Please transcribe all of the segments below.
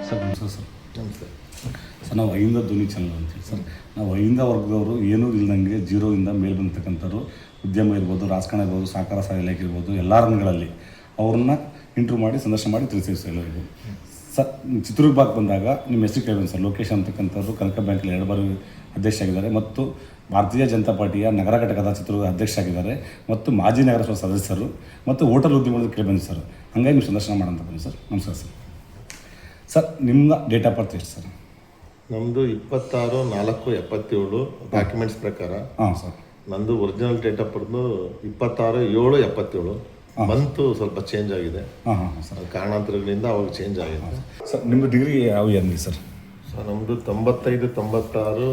Sir ನಮಸ್ಕಾರ sir. ನಮಸ್ತೆ sir ನಾವು ಅಹಿಂದ ಧ್ವನಿ ಚಾನಲ್ ಅಂತೇಳಿ ಸರ್. ನಾವು ಅಹಿಂದ ವರ್ಗದವರು ಏನೂ ಇಲ್ಲದಂಗೆ ಜೀರೋಯಿಂದ ಮೇಲೆ ಬಂದಿರ್ತಕ್ಕಂಥವ್ರು, ಉದ್ಯಮ ಇರ್ಬೋದು, ರಾಜಕಾರಣ ಇರ್ಬೋದು, ಸಹಕಾರ ಇಲಾಖೆ ಇರ್ಬೋದು, ಎಲ್ಲ ರಂಗಗಳಲ್ಲಿ ಅವ್ರನ್ನ ಇಂಟ್ರ್ಯೂ ಮಾಡಿ ಸಂದರ್ಶನ ಮಾಡಿ ತಿಳಿಸಿವಿ ಸರ್ ಎಲ್ಲರಿಗೂ. ಸರ್ ಚಿತ್ರದುರ್ಗಕ್ಕೆ ಬಂದಾಗ ನಿಮ್ಮ ಹೆಸರು ಕೇಳಿದ್ರು ಸರ್. ಲೋಕೇಶ್ ಅಂತಕ್ಕಂಥವ್ರು ಕನಕ ಬ್ಯಾಂಕಲ್ಲಿ 2 ಬಾರಿ ಅಧ್ಯಕ್ಷ ಆಗಿದ್ದಾರೆ ಮತ್ತು ಭಾರತೀಯ ಜನತಾ ಪಾರ್ಟಿಯ ನಗರ ಘಟಕದ ಚಿತ್ರದುರ್ಗ ಅಧ್ಯಕ್ಷ ಆಗಿದ್ದಾರೆ ಮತ್ತು ಮಾಜಿ ನಗರಸಭಾ ಸದಸ್ಯರು ಮತ್ತು ಹೋಟೆಲ್ ಉದ್ಯಮಗಳು ಕೇಳಿ ಬಂದಿದೆ ಸರ್. ಹಾಗಾಗಿ ನೀವು ಸಂದರ್ಶನ ಮಾಡೋಂತ ಬನ್ನಿ ಸರ್. ನಮಸ್ಕಾರ ಸರ್. ಸರ್ ನಿಮ್ಮ ಡೇಟ್ ಆಫ್ ಬರ್ತ್ ಎಷ್ಟು ಸರ್? ನಮ್ಮದು 26/4/77 ಡಾಕ್ಯುಮೆಂಟ್ಸ್ ಪ್ರಕಾರ. ಹಾಂ ಸರ್. ನಂದು original date of birth 26/7/77. Month ಸ್ವಲ್ಪ ಚೇಂಜ್ ಆಗಿದೆ. ಹಾಂ ಹಾಂ ಸರ್. ಕಾರಣಾಂತರಗಳಿಂದ ಅವಾಗ ಚೇಂಜ್ ಆಗಿದೆ. ಸರ್ ನಿಮ್ಮ ಡಿಗ್ರಿ ಯಾವ ಏನಿದೆ ಸರ್? ಸರ್ ನಮ್ಮದು 95-96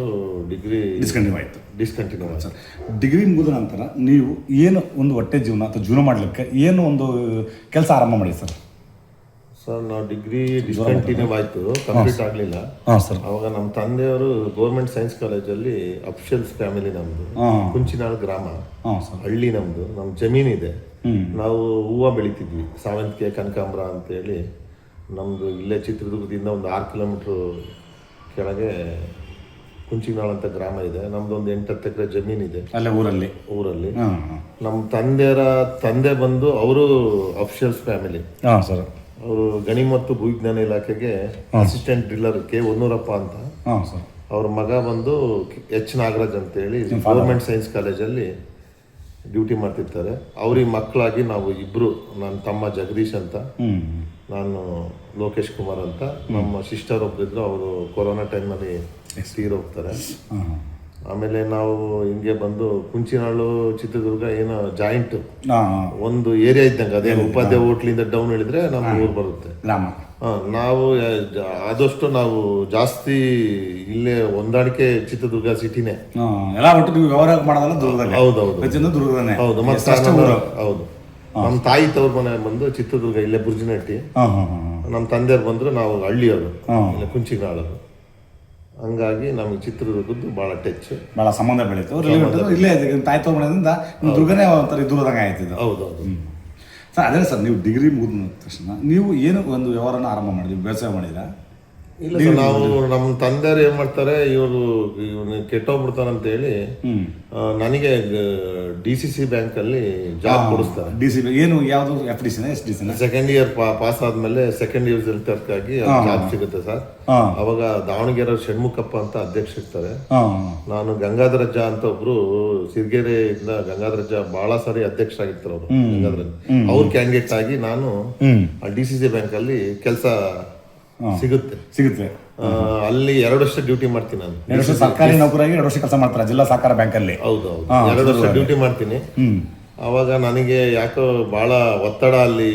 ಡಿಗ್ರಿ ಡಿಸ್ಕಂಟಿನ್ಯೂ ಆಯಿತು. ಡಿಸ್ಕಂಟಿನ್ಯೂ ಆಯ್ತು ಸರ್. ಡಿಗ್ರಿ ಮುಗಿದ ನಂತರ ನೀವು ಏನು ಒಂದು ಹೊಟ್ಟೆ ಜೀವನ ಅಥವಾ ಜೀವನ ಮಾಡಲಿಕ್ಕೆ ಏನು ಒಂದು ಕೆಲಸ ಆರಂಭ ಮಾಡಿ ಸರ್? ಸರ್ ನಾವು ಡಿಗ್ರಿ ಡಿಸ್ಕಂಟಿನ್ಯೂ ಆಯಿತು, ಕಂಪ್ಲೀಟ್ ಆಗಲಿಲ್ಲ. ಹಾಂ ಸರ್. ಅವಾಗ ನಮ್ಮ ತಂದೆಯವರು ಗೌರ್ಮೆಂಟ್ ಸೈನ್ಸ್ ಕಾಲೇಜಲ್ಲಿ ಅಫಿಷಿಯಲ್ಸ್ ಫ್ಯಾಮಿಲಿ ನಮ್ಮದು. ಕುಂಚಿನಾಳು ಗ್ರಾಮ, ಹಳ್ಳಿ ನಮ್ಮದು. ನಮ್ಮ ಜಮೀನಿದೆ. ನಾವು ಹೂವು ಬೆಳಿತಿದ್ವಿ, ಸಾವಂತಿಗೆ, ಕನಕಾಂಬರ ಅಂತೇಳಿ. ನಮ್ಮದು ಇಲ್ಲೇ ಚಿತ್ರದುರ್ಗದಿಂದ ಒಂದು 6 ಕಿಲೋಮೀಟ್ರ್ ಕೆಳಗೆ ಕುಂಚಿನಾಳು ಅಂತ ಗ್ರಾಮ ಇದೆ. ನಮ್ದು ಒಂದು 8-10 ಎಕರೆ ಜಮೀನಿದೆ ಅಲ್ಲೇ ಊರಲ್ಲಿ. ನಮ್ಮ ತಂದೆ ಬಂದು ಅವರು ಅಫಿಷಿಯಲ್ಸ್ ಫ್ಯಾಮಿಲಿ. ಹಾಂ ಸರ್. ಅವರು ಗಣಿ ಮತ್ತು ಭೂವಿಜ್ಞಾನ ಇಲಾಖೆಗೆ ಅಸಿಸ್ಟೆಂಟ್ ಡ್ರಿಲ್ಲರ್ ಕೆ ಹೊನ್ನೂರಪ್ಪ ಅಂತ. ಹಾಂ ಸರ್. ಅವ್ರ ಮಗ ಬಂದು ಎಚ್ ನಾಗರಾಜ್ ಅಂತೇಳಿ ಗೌರ್ಮೆಂಟ್ ಸೈನ್ಸ್ ಕಾಲೇಜಲ್ಲಿ ಡ್ಯೂಟಿ ಮಾಡ್ತಿರ್ತಾರೆ. ಅವ್ರಿಗೆ ಮಕ್ಕಳಾಗಿ ನಾವು ಇಬ್ಬರು, ನನ್ನ ತಮ್ಮ ಜಗದೀಶ್ ಅಂತ, ನಾನು ಲೋಕೇಶ್ ಕುಮಾರ್ ಅಂತ. ನಮ್ಮ ಸಿಸ್ಟರ್ ಒಬ್ಬರಿದ್ರು, ಅವರು ಕೊರೋನಾ ಟೈಮಲ್ಲಿ ತೀರೋಗ್ತಾರೆ. ಆಮೇಲೆ ನಾವು ಹಿಂಗೆ ಬಂದು ಕುಂಚಿನಾಳು ಚಿತ್ರದುರ್ಗ ಏನೋ ಜಾಯಿಂಟ್ ಒಂದು ಏರಿಯಾ ಇದ್ದಂಗೆ. ಅದೇ ಉಪಾಧ್ಯಾಯ ಹೋಟ್ಲಿಂದ ಡೌನ್ ಹೇಳಿದ್ರೆ ನಮ್ಮ ಊರು ಬರುತ್ತೆ. ನಾವು ಆದಷ್ಟು ನಾವು ಜಾಸ್ತಿ ಇಲ್ಲೇ ಹೊಂದಾಣಿಕೆ ಚಿತ್ರದುರ್ಗ ಸಿಟಿನೇ. ಹೌದು. ಹೌದು. ನಮ್ಮ ತಾಯಿ ತವ್ರ ಮನೆ ಬಂದು ಚಿತ್ರದುರ್ಗ, ಇಲ್ಲೇ ಬುರ್ಜಿನಟ್ಟಿ. ನಮ್ಮ ತಂದೆಯವ್ರು ಬಂದ್ರು, ನಾವು ಹಳ್ಳಿಯವರು, ಇಲ್ಲ ಕುಂಚಿನಾಳವರು. ಹಂಗಾಗಿ ನಮಗೆ ಚಿತ್ರದುರ್ಗದ್ದು ಭಾಳ ಟಚ್, ಭಾಳ ಸಂಬಂಧ ಬೆಳೀತು. ಇಲ್ಲೇ ತಾಯಿ ತವ್ರ ಮನೆಯಿಂದ ದುರ್ಗನೇ ಒಂಥರ ದೂರದಂಗೆ ಆಯ್ತಿದ್ದು. ಹೌದೌದು ಸರ್. ಅದೇ ಸರ್, ನೀವು ಡಿಗ್ರಿ ಮುಗಿದ ತಕ್ಷಣ ನೀವು ಏನು ಒಂದು ವ್ಯವಹಾರನ ಆರಂಭ ಮಾಡಿದ್ವಿ, ವ್ಯವಸಾಯ ಮಾಡಿದ್ರಾ? ಇಲ್ಲ ಸರ್, ನಾವು ನಮ್ಮ ತಂದೆಯವ್ರು ಏನ್ ಮಾಡ್ತಾರೆ, ಇವರು ಕೆಟ್ಟೋಗ್ಬಿಡ್ತಾರಂತ ಹೇಳಿ ನನಗೆ DCC ಬ್ಯಾಂಕ್ ಅಲ್ಲಿ ಜಾಬ್ ಕೊಡಿಸ್ತಾರೆ. DCB ಏನು ಯಾವುದು? FDC ಸೆಕೆಂಡ್ ಇಯರ್ ಪಾಸ್ ಆದ್ಮೇಲೆ ಸೆಕೆಂಡ್ ಇಯರ್ ರಿಸಲ್ಟ್ಗಾಗಿ ಜಾಬ್ ಸಿಗುತ್ತೆ ಸರ್. ಅವಾಗ ದಾವಣಗೆರೆ ಷಣ್ಮುಖಪ್ಪ ಅಂತ ಅಧ್ಯಕ್ಷ ಇರ್ತಾರೆ. ನಾನು ಗಂಗಾಧರಜ್ಜ ಅಂತ ಒಬ್ರು ಸಿರ್ಗೆರೆಯಿಂದ ಗಂಗಾಧರಜ್ಜ ಬಹಳ ಸಾರಿ ಅಧ್ಯಕ್ಷ ಆಗಿರ್ತಾರೆ ಅವರು. ಗಂಗಾಧರಜ್ಜ ಅವ್ರ ಕ್ಯಾಂಡಿಡೇಟ್ ಆಗಿ ನಾನು DCC ಬ್ಯಾಂಕ್ ಅಲ್ಲಿ ಕೆಲಸ ಸಿಗುತ್ತೆ. ಅಲ್ಲಿ 2 ವರ್ಷ ಡ್ಯೂಟಿ ಮಾಡ್ತೀನಿ ನಾನು. 2 ವರ್ಷ ಸರ್ಕಾರಿ ನೌಕರಾಗಿ 2 ವರ್ಷ ಕೆಲಸ ಮಾಡ್ತಾರೆ ಜಿಲ್ಲಾ ಸಹಕಾರ ಬ್ಯಾಂಕ್ ಅಲ್ಲಿ. ಹೌದೌದು, 2 ವರ್ಷ ಡ್ಯೂಟಿ ಮಾಡ್ತೀನಿ. ಅವಾಗ ನನಗೆ ಯಾಕೋ ಬಹಳ ಒತ್ತಡ ಅಲ್ಲಿ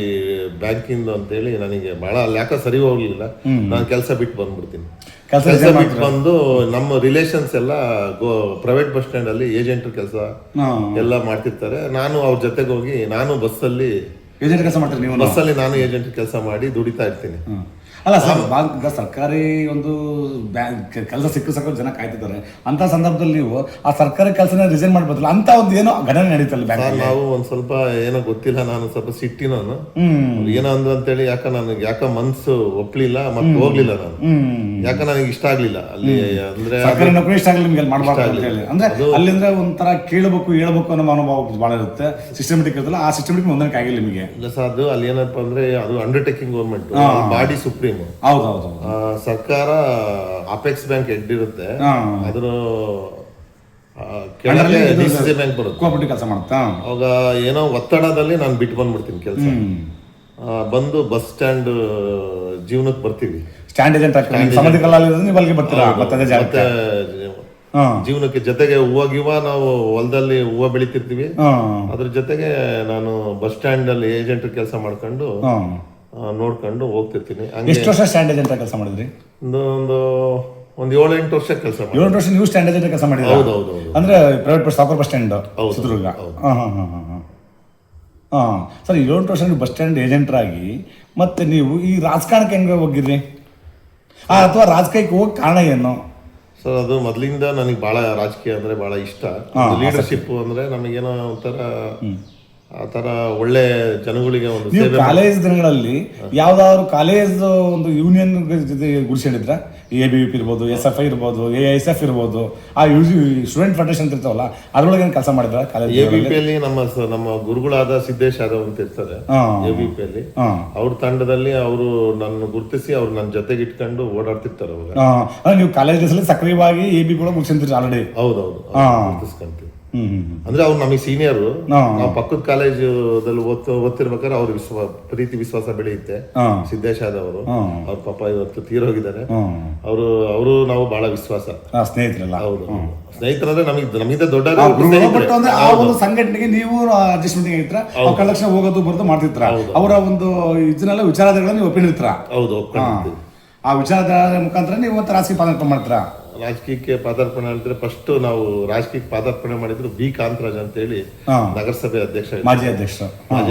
ಬ್ಯಾಂಕಿಂದು ಅಂತೇಳಿ ನನಗೆ ಬಹಳ ಅಲ್ಲಿ ಯಾಕೋ ಸರಿ ಹೋಗ್ಲಿಲ್ಲ. ನಾನು ಕೆಲಸ ಬಿಟ್ಟು ಬಂದ್ಬಿಡ್ತೀನಿ. ಕೆಲಸ ಬಿಟ್ಟು ಬಂದು ನಮ್ಮ ರಿಲೇಷನ್ಸ್ ಎಲ್ಲ ಪ್ರೈವೇಟ್ ಬಸ್ ಸ್ಟ್ಯಾಂಡ್ ಅಲ್ಲಿ ಏಜೆಂಟ್ ಕೆಲಸ ಎಲ್ಲ ಮಾಡ್ತಿರ್ತಾರೆ. ನಾನು ಅವ್ರ ಜೊತೆಗೆ ಹೋಗಿ, ನಾನು ಬಸ್ಸಲ್ಲಿ ನಾನು ಏಜೆಂಟ್ ಕೆಲಸ ಮಾಡಿ ದುಡಿತಾ ಇರ್ತೀನಿ. ಅಲ್ಲ ಸರ್, ಸರ್ಕಾರಿ ಒಂದು ಕೆಲಸ ಸಿಕ್ಕ ಜನ ಕಾಯ್ತಿದ್ದಾರೆ. ಅಂತ ಸಂದರ್ಭದಲ್ಲಿ ನೀವು ಆ ಸರ್ಕಾರಿ ಕೆಲಸನ ರಿಸೈನ್ ಮಾಡ್ಬೋದಲ್ಲ, ಅಂತ ಒಂದು ಏನೋ ಘಟನೆ ನಡೀತಲ್ಲ ಬ್ಯಾಂಕ್. ನಾವು ಒಂದ್ ಸ್ವಲ್ಪ ಏನೋ ಗೊತ್ತಿಲ್ಲ, ನಾನು ಸ್ವಲ್ಪ ಸಿಟ್ಟಿ, ನಾನು ಏನೋ ಅಂದ್ರು ಅಂತೇಳಿ ಯಾಕ ಮನ್ಸು ಒಪ್ಲಿಲ್ಲ, ಮತ್ತೆ ಹೋಗ್ಲಿಲ್ಲ ನಾನು. ಯಾಕ ನನಗೆ ಇಷ್ಟ ಆಗ್ಲಿಲ್ಲ ಅಲ್ಲಿ. ಅಂದ್ರೆ ಸರ್ಕಾರಿ ನೌಕರಿ ಇಷ್ಟ ಆಗ್ಲಿಲ್ಲ ನಿಮ್ಗೆ, ಮಾಡ್ಬಾರ್ದು ಅಂದ್ರೆ ಅಲ್ಲಿಂದ ಒಂಥರ ಕೇಳಬೇಕು ಹೇಳ್ಬೇಕು ಅನ್ನೋ ಮನೋಭಾವ ಭಾಳ ಇರುತ್ತೆ. ಸಿಸ್ಟಮೆಟಿಕ್ ಇರುತ್ತಲ್ಲ, ಆ ಸಿಸ್ಟಮೆಟಿಕ್ ಹೊಂದಾಣಿಕೆ ಆಗಿಲ್ಲ ನಿಮಗೆ? ಇಲ್ಲ ಸರ್, ಅದು ಅಲ್ಲಿ ಏನಪ್ಪ ಅಂದ್ರೆ ಅದು ಅಂಡರ್ಟೇಕಿಂಗ್ ಗೌರ್ಮೆಂಟ್, ಬಾಡಿ ಸುಪ್ರೀಂ. ಹೌದೌದು. ಸರ್ಕಾರ ಅಪೆಕ್ಸ್ ಬ್ಯಾಂಕ್ ಹೆಡ್ ಇರುತ್ತೆ, ಅದ್ರ ಕೆಳಗೆ DCC ಬ್ಯಾಂಕ್ ಬರುತ್ತೆ. ಕೆಲಸ ಮಾಡುತ್ತಾ. ಅವಾಗ ಏನೋ ಒತ್ತಡದಲ್ಲಿ ನಾನು ಬಿಟ್ಟು ಬಂದ್ಬಿಡ್ತೀನಿ ಕೆಲಸ. ಬಂದು ಬಸ್ ಸ್ಟ್ಯಾಂಡ್ ಜೀವನಕ್ಕೆ ಬರ್ತೀವಿ. ಸ್ಟ್ಯಾಂಡ್ ಏಜೆಂಟ್ ಜೀವನಕ್ಕೆ ಜೊತೆಗೆ ಹೂವು ನಾವು ಹೊಲದಲ್ಲಿ ಹೂವು ಬೆಳಿತಿರ್ತೀವಿ. ಅದ್ರ ಜೊತೆಗೆ ನಾನು ಬಸ್ ಸ್ಟ್ಯಾಂಡ್ ಅಲ್ಲಿ ಏಜೆಂಟ್ ಕೆಲಸ ಮಾಡ್ಕೊಂಡು ನೋಡ್ಕೊಂಡು ಹೋಗ್ತಿರ್ತೀನಿ. ಎಷ್ಟು ವರ್ಷ ಸ್ಟ್ಯಾಂಡ್ ಏಜೆಂಟ್ ಕೆಲಸ ಮಾಡಿದ್ರಿ? ಒಂದು 7-8 ವರ್ಷ ಕೆಲಸ. 7 ವರ್ಷ ನೀವು ಸ್ಟ್ಯಾಂಡ್ ಏಜೆಂಟ್ ಕೆಲಸ ಮಾಡಿದ್ರಿ? ಹೌದೌದು. ಅಂದ್ರೆ private bus soccer bus stand Chitradurga. Sir, 7 ವರ್ಷ ನೀವು ಬಸ್ ಸ್ಟ್ಯಾಂಡ್ ಏಜೆಂಟ್ರಾಗಿ ಮತ್ತೆ ನೀವು ಈ ರಾಜಕಾರಣಕ್ಕೆ ಹೆಂಗೆ ಹೋಗಿದ್ರಿ, ಅಥವಾ ರಾಜಕೀಯಕ್ಕೆ ಹೋಗಿ ಕಾರಣ ಏನು? ಸರ್, ಅದು ಮೊದಲಿಂದ ನನಗೆ ಭಾಳ ರಾಜಕೀಯ ಅಂದರೆ ಭಾಳ ಇಷ್ಟ. ಲೀಡರ್ಶಿಪ್ ಅಂದರೆ ನಮಗೇನೋ ಒಂಥರ ಆ ಥರ ಒಳ್ಳೆ ಜನಗಳಿಗೆ ಒಂದು ನೀವು ಸೇವೆ ಕಾಲೇಜ್ ದಿನಗಳಲ್ಲಿ ಯಾವ್ದಾದ್ರು ಕಾಲೇಜ್ ಒಂದು ಯೂನಿಯನ್ ಜೊತೆ ಗುಡಿಸಿದ್ರ ABVP ಇರ್ಬೋದು, SFI ಇರ್ಬೋದು, AISF ಇರ್ಬೋದು, ಆ ಸ್ಟೂಡೆಂಟ್ ಫೆಡರೇಷನ್ ಅಂತ ಇರ್ತಾವಲ್ಲ ಅದ್ರೊಳಗೆ ಏನು ಕೆಲಸ ಮಾಡಿದ್ರ ಕಾಲೇಜ್? ABP ನಮ್ಮ ಗುರುಗಳಾದ ಸಿದ್ದೇಶ್ ಯಾದವ್ ಅಂತ ಇರ್ತಾರೆ ABP ಅಲ್ಲಿ. ಅವ್ರ ತಂಡದಲ್ಲಿ ಅವರು ನನ್ನ ಗುರುತಿಸಿ ಅವ್ರು ನನ್ನ ಜೊತೆಗೆ ಇಟ್ಕೊಂಡು ಓಡಾಡ್ತಿರ್ತಾರೆ ಅವಾಗ. ನೀವು ಕಾಲೇಜ್ ಡೇಸಲ್ಲಿ ಸಕ್ರಿಯವಾಗಿ ABP ಒಳಗೆ ಮುಗಿಸಿರ್ತೀರಿ ಆಲ್ರೆಡಿ? ಹೌದೌದು, ಗುರುತಿಸ್ಕೊಂತೀವಿ. ಅಂದ್ರೆ ಅವ್ರು ನಮಗೆ ಸೀನಿಯರ್, ನಾವು ಪಕ್ಕದ ಕಾಲೇಜಲ್ಲಿ ಓದ್ತಿರ್ಬೇಕಾದ್ರೆ ಅವ್ರ ಪ್ರೀತಿ ವಿಶ್ವಾಸ ಬೆಳೆಯುತ್ತೆ. ಸಿದ್ದೇಶ್ ಯಾದವ್ ಅವರು, ಅವ್ರ ಪಾಪ ಇವತ್ತು ತೀರೋಗಿದ್ದಾರೆ. ಅವರು ನಾವು ಬಹಳ ವಿಶ್ವಾಸ ಸ್ನೇಹಿತರಲ್ಲ? ಹೌದು, ಸ್ನೇಹಿತರಂದ್ರೆ ನಮ್ಮಿಂದ ದೊಡ್ಡ ಆ ಒಂದು ಸಂಘಟನೆಗೆ ನೀವು ಅಡ್ಜಸ್ಟ್ಮೆಂಟ್ ಆಗಿರ್ತೀರ, ಕಲೆಕ್ಷನ್ ಹೋಗೋದು ಬರೋದು ಮಾಡ್ತಿರ್ತೀರ, ಅವರ ಒಂದು ಇದನ್ನೆಲ್ಲ ವಿಚಾರಗಳನ್ನ ನೀವು ಒಪ್ಪಿರ್ತೀರ. ಹೌದು, ಒಪ್ಕೊಂಡಿರ್ತೀವಿ. ಆ ವಿಚಾರಧಾರೆ ಮುಖಾಂತರ ನೀವು ಮತ್ತೆ ರಾಜಕೀಯ ಪಾದಾರ್ಪಣೆ ಮಾಡ್ತೀರಾ? ರಾಜಕೀಯಕ್ಕೆ ಪಾದಾರ್ಪಣೆ ಅಂದ್ರೆ ಫಸ್ಟ್ ನಾವು ರಾಜಕೀಯಕ್ಕೆ ಪಾದಾರ್ಪಣೆ ಮಾಡಿದ್ರು ಬಿ ಕಾಂತರಾಜ್ ಅಂತ ಹೇಳಿ ನಗರಸಭೆ ಅಧ್ಯಕ್ಷ, ಮಾಜಿ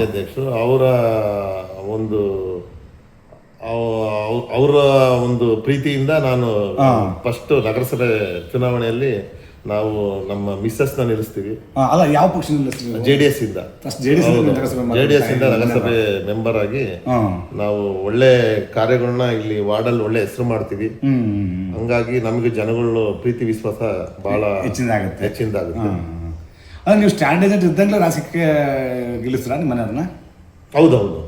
ಅಧ್ಯಕ್ಷರು. ಅವರ ಒಂದು ಪ್ರೀತಿಯಿಂದ ನಾನು ಫಸ್ಟ್ ನಗರಸಭೆ ಚುನಾವಣೆಯಲ್ಲಿ ನಾವು ನಮ್ಮ ಮಿಸ್ಸಸ್ ನ ನಿಲ್ಲಿಸ್ತೀವಿ. ಅಲ್ಲ, ಯಾವ ಪಕ್ಷ? JDS ಇಂದ ನಗರಸಭೆ ಮೆಂಬರ್ ಆಗಿ ನಾವು ಒಳ್ಳೆ ಕಾರ್ಯಗಳನ್ನ ಇಲ್ಲಿ ವಾರ್ಡಲ್ಲಿ ಒಳ್ಳೆ ಹೆಸರು ಮಾಡ್ತೀವಿ. ಹಂಗಾಗಿ ನಮಗೆ ಜನಗಳು ಪ್ರೀತಿ ವಿಶ್ವಾಸ ಬಹಳ ಹೆಚ್ಚಿಂದಾಗುತ್ತೆ. ನೀವು ಸ್ಟ್ಯಾಂಡ್ ಏಜೆಂಟ್ ಇದ್ದಂಗ್ಲೇ ರಾಜಕೀಯಕ್ಕೆ ಗೆಲ್ಲಿಸ್ತೀರಾ ನಿಮ್ಮ ಮನೆಯವ್ರನ್ನ? ಹೌದೌದು,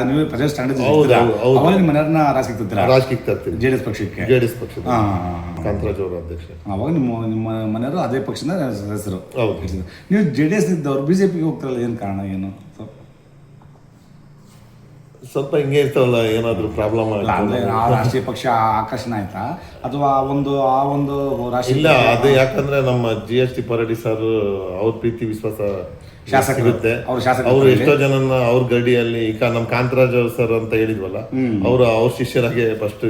ನೀವು ಪ್ರಜಾ ಸ್ಟ್ಯಾಂಡ್ ನಿಮ್ಮ ಮನೆಯವ್ರನ್ನ ರಾಜಕೀಯಕ್ಕೆ ತರ್ತೀವಿ? JDS ಪಕ್ಷಕ್ಕೆ. ಕಾಂತರಾಜ್ ಅವರ ಅಧ್ಯಕ್ಷ. ಅವಾಗ ನಿಮ್ಮ ಮನೆಯವರು ಅದೇ ಪಕ್ಷದ ಸದಸ್ಯರು. ನೀವು JDS ಇದ್ದವ್ರು BJPಗೆ ಹೋಗ್ತಾರಲ್ಲ, ಏನು ಕಾರಣ? ಏನು ಸ್ವಲ್ಪ ಹಿಂಗೆ ಇರ್ತಾವಲ್ಲ, ಏನಾದ್ರು ಪ್ರಾಬ್ಲಮ್ ಅಂದ್ರೆ ರಾಷ್ಟ್ರೀಯ ಪಕ್ಷ ಆಕರ್ಷಣೆ ಆಯ್ತಾ ಅಥವಾ ಆ ಒಂದು ರಾಷ್ಟ್ರೀಯ? ಇಲ್ಲ, ಅದು ಯಾಕಂದ್ರೆ ನಮ್ಮ GST ಪರಡಿ ಸರ್ ಅವ್ರ ಪ್ರೀತಿ ವಿಶ್ವಾಸ ಶಾಸಕರುತ್ತೆ. ಅವ್ರು ಎಷ್ಟೋ ಜನನ ಅವ್ರ ಗಡಿಯಲ್ಲಿ, ಈಗ ನಮ್ ಕಾಂತರಾಜ್ ಸರ್ ಅಂತ ಹೇಳಿದ್ವಲ್ಲ, ಅವ್ರ ಶಿಷ್ಯರಾಗೆ ಫಸ್ಟ್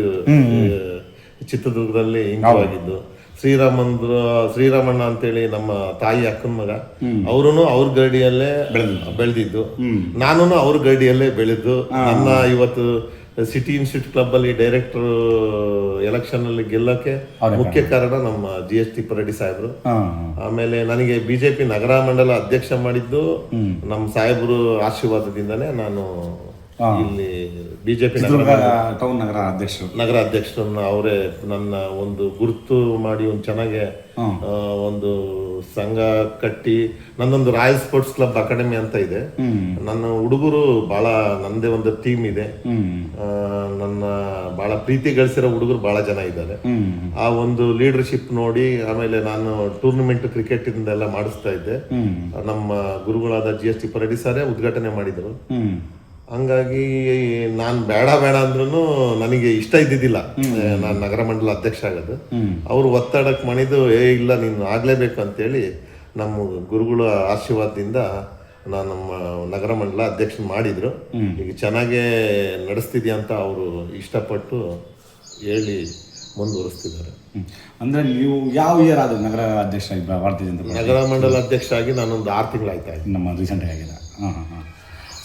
ಚಿತ್ರದುರ್ಗದಲ್ಲಿ ಇಂಕವಾಗಿದ್ದು. ಶ್ರೀರಾಮಣ್ಣ ಅಂತೇಳಿ ನಮ್ಮ ತಾಯಿ ಅಕ್ಕನ ಮಗ, ಅವರುನು ಅವ್ರ ಗಡಿಯಲ್ಲೇ ಬೆಳೆದಿದ್ದು, ನಾನು ಅವ್ರ ಗಡಿಯಲ್ಲೇ ಬೆಳೆದು ನನ್ನ ಇವತ್ತು ಸಿಟಿ ಇನ್ಸ್ಟಿಟ್ಯೂಟ್ ಕ್ಲಬ್ ಅಲ್ಲಿ ಡೈರೆಕ್ಟರ್ ಎಲೆಕ್ಷನ್ ಅಲ್ಲಿ ಗೆಲ್ಲಕ್ಕೆ ಮುಖ್ಯ ಕಾರಣ ನಮ್ಮ GST ಪರಡಿ ಸಾಹೇಬ್ರು. ಆಮೇಲೆ ನನಗೆ ಬಿಜೆಪಿ ನಗರ ಮಂಡಲ ಅಧ್ಯಕ್ಷ ಮಾಡಿದ್ದು ನಮ್ಮ ಸಾಹೇಬ್ರು ಆಶೀರ್ವಾದದಿಂದನೇ ನಾನು ಇಲ್ಲಿ ಬಿಜೆಪಿ ನಗರ ಅಧ್ಯಕ್ಷರನ್ನ ಅವರೇ ನನ್ನ ಒಂದು ಗುರುತು ಮಾಡಿ ಒಂದು ಚೆನ್ನಾಗಿ ಒಂದು ಸಂಘ ಕಟ್ಟಿ, ನನ್ನೊಂದು ರಾಯಲ್ ಸ್ಪೋರ್ಟ್ಸ್ ಕ್ಲಬ್ ಅಕಾಡೆಮಿ ಅಂತ ಇದೆ. ನನ್ನ ಹುಡುಗರು ಬಹಳ, ನಂದೇ ಒಂದು ಟೀಮ್ ಇದೆ, ನನ್ನ ಬಹಳ ಪ್ರೀತಿ ಗಳಿಸಿರೋ ಹುಡುಗರು ಬಹಳ ಜನ ಇದ್ದಾರೆ. ಆ ಒಂದು ಲೀಡರ್ಶಿಪ್ ನೋಡಿ ಆಮೇಲೆ ನಾನು ಟೂರ್ನಮೆಂಟ್ ಕ್ರಿಕೆಟ್ ಇಂದೆಲ್ಲ ಮಾಡಿಸ್ತಾ ಇದ್ದೆ. ನಮ್ಮ ಗುರುಗಳಾದ GST ಪರಡಿ ಸಾರೇ ಉದ್ಘಾಟನೆ ಮಾಡಿದ್ರು. ಹಂಗಾಗಿ ನಾನ್ ಬೇಡ ಅಂದ್ರೂ ನನಗೆ ಇಷ್ಟ ಇದ್ದಿದ್ದಿಲ್ಲ ನಾನು ನಗರ ಮಂಡಲ ಅಧ್ಯಕ್ಷ ಆಗೋದು. ಅವ್ರು ಒತ್ತಡಕ್ಕೆ ಮಾಡಿದ್ದು, ಇಲ್ಲ ನೀನು ಆಗ್ಲೇಬೇಕು ಅಂತೇಳಿ ನಮ್ಮ ಗುರುಗಳ ಆಶೀರ್ವಾದದಿಂದ ನಾನು ನಮ್ಮ ನಗರ ಮಂಡಲ ಅಧ್ಯಕ್ಷ ಮಾಡಿದ್ರು. ಈಗ ಚೆನ್ನಾಗೇ ನಡೆಸ್ತಿದ್ಯಾ ಅಂತ ಅವರು ಇಷ್ಟಪಟ್ಟು ಹೇಳಿ ಮುಂದುವರಿಸ್ತಿದ್ದಾರೆ. ಅಂದ್ರೆ ನೀವು ಯಾವ ಇಯರ್ ಆದ ನಗರ ಅಧ್ಯಕ್ಷ ಭಾರತೀಯ ಜನತಾ ನಗರ ಮಂಡಲ ಅಧ್ಯಕ್ಷ ಆಗಿ ನಾನೊಂದು 6 ತಿಂಗಳಾಯ್ತಾ ನಮ್ಮ ರೀಸೆಂಟ್ ಆಗಿದೆ.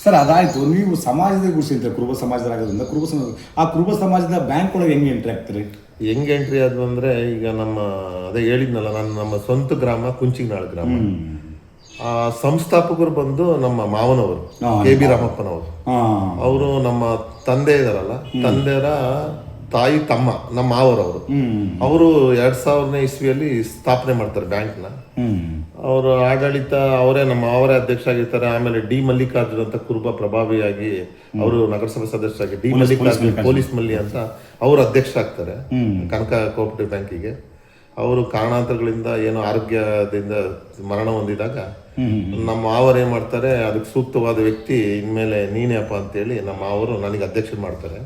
ಸರ್, ಅದಾಯ್ತು. ನೀವು ಸಮಾಜದ ಗುರುಸಿರ್ತೀರಿ, ಕುರುಬ ಸಮಾಜದಾಗೋದ್ರಿಂದ ಕುರುಬ ಸಮಾಜದ ಬ್ಯಾಂಕ್ ಒಳಗೆ ಹೆಂಗೆ ಎಂಟ್ರಿ ಆಗ್ತೀರಿ? ಹೆಂಗೆ ಎಂಟ್ರಿ ಆದ್ವು ಅಂದ್ರೆ, ಈಗ ಅದೇ ಹೇಳಿದ್ನಲ್ಲ, ನಮ್ಮ ಸ್ವಂತ ಗ್ರಾಮ ಕುಂಚಿನಾಳ್ ಗ್ರಾಮ. ಆ ಸಂಸ್ಥಾಪಕರು ಬಂದು ನಮ್ಮ ಮಾವನವರು KB ರಾಮಪ್ಪನವರು. ಅವರು ನಮ್ಮ ತಂದೆ ಇದಾರಲ್ಲ, ತಂದೆಯರ ತಾಯಿ ತಮ್ಮ ನಮ್ಮ ಮಾವರವರು. ಅವರು 2000ನೇ ಇಸ್ವಿಯಲ್ಲಿ ಸ್ಥಾಪನೆ ಮಾಡ್ತಾರೆ ಬ್ಯಾಂಕ್ ನ. ಅವರು ಆಡಳಿತ ಅವರೇ, ನಮ್ಮ ಅವರೇ ಅಧ್ಯಕ್ಷ ಆಗಿರ್ತಾರೆ. ಆಮೇಲೆ D ಮಲ್ಲಿಕಾರ್ಜುನ್ ಅಂತ ಕುರುಬ ಪ್ರಭಾವಿಯಾಗಿ ಅವರು ನಗರಸಭೆ ಸದಸ್ಯರಾಗಿ, D ಮಲ್ಲಿಕಾರ್ಜುನ್ ಪೊಲೀಸ್ ಮಲ್ಲಿ ಅಂತ ಅವರು ಅಧ್ಯಕ್ಷ ಆಗ್ತಾರೆ ಕನಕ ಕೋಆಪರೇಟಿವ್ ಬ್ಯಾಂಕಿಗೆ. ಅವರು ಕಾರಣಾಂತರಗಳಿಂದ ಏನೋ ಆರೋಗ್ಯದಿಂದ ಮರಣ ಹೊಂದಿದಾಗ ನಮ್ಮ ಮಾವರು ಏನ್ ಮಾಡ್ತಾರೆ, ಅದಕ್ಕೆ ಸೂಕ್ತವಾದ ವ್ಯಕ್ತಿ ಇನ್ಮೇಲೆ ನೀನೇ ಅಪ್ಪ ಅಂತೇಳಿ ನಮ್ಮ ಮಾವರು ನನಗೆ ಅಧ್ಯಕ್ಷ ಮಾಡ್ತಾರೆ.